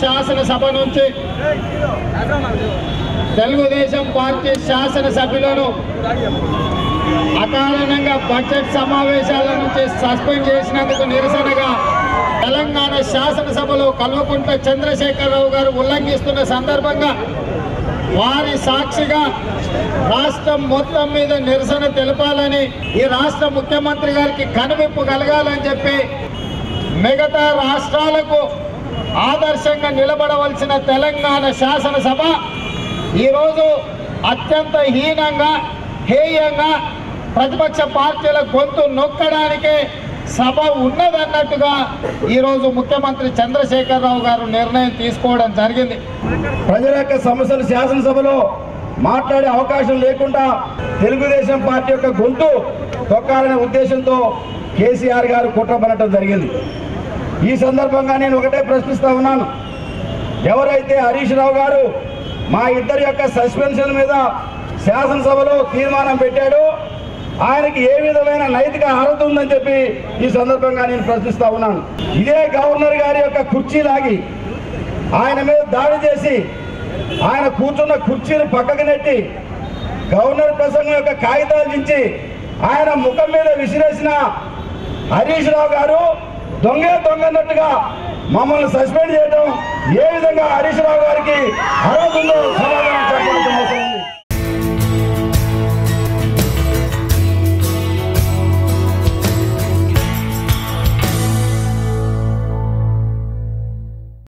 శాసనసభ నుంచి తెలుగుదేశం పార్టీ శాసనసభ్యులను అకారణంగా బడ్జెట్ సమావేశాల నుంచి సస్పెండ్ చేసినందుకు నిరసనగా తెలంగాణ శాసనసభలో కల్వకుంట్ల చంద్రశేఖరరావు గారు ఉల్లంఘిస్తున్న సందర్భంగా వారి సాక్షిగా రాష్ట్రం మొత్తం మీద నిరసన తెలపాలని, ఈ రాష్ట్ర ముఖ్యమంత్రి గారికి కనువిప్పు కలగాలని చెప్పి మిగతా రాష్ట్రాలకు ఆదర్శంగా నిలబడవలసిన తెలంగాణ శాసనసభ ఈరోజు అత్యంత హీనంగా హేయంగా ప్రతిపక్ష పార్టీల గొంతు నొక్కడానికే సభ ఉన్నదన్నట్టుగా ఈరోజు ముఖ్యమంత్రి చంద్రశేఖరరావు గారు నిర్ణయం తీసుకోవడం జరిగింది. ప్రజల యొక్క సమస్యలు శాసనసభలో మాట్లాడే అవకాశం లేకుండా తెలుగుదేశం పార్టీ యొక్క గొంతు తొక్కాలనే ఉద్దేశంతో కేసీఆర్ గారు కుట్రపడటం జరిగింది. ఈ సందర్భంగా నేను ఒకటే ప్రశ్నిస్తా ఉన్నాను. ఎవరైతే హరీష్ రావు గారు మా ఇద్దరి యొక్క సస్పెన్షన్ మీద శాసనసభలో తీర్మానం పెట్టాడో ఆయనకి ఏ విధమైన నైతిక అర్హత ఉందని చెప్పి ఈ సందర్భంగా నేను ప్రశ్నిస్తా ఉన్నాను. ఇదే గవర్నర్ గారి యొక్క కుర్చీ లాగి ఆయన మీద దాడి చేసి ఆయన కూర్చున్న కుర్చీని పక్కకు నెట్టి గవర్నర్ ప్రసంగం యొక్క కాగితాలు దించి ఆయన ముఖం మీద విసిరేసిన హరీష్ రావు గారు దొంగన్నట్టుగా మమ్మల్ని సస్పెండ్ చేయడం ఏ విధంగా హరీష్ రావు గారికి అర్హత ఉందో సమాధానం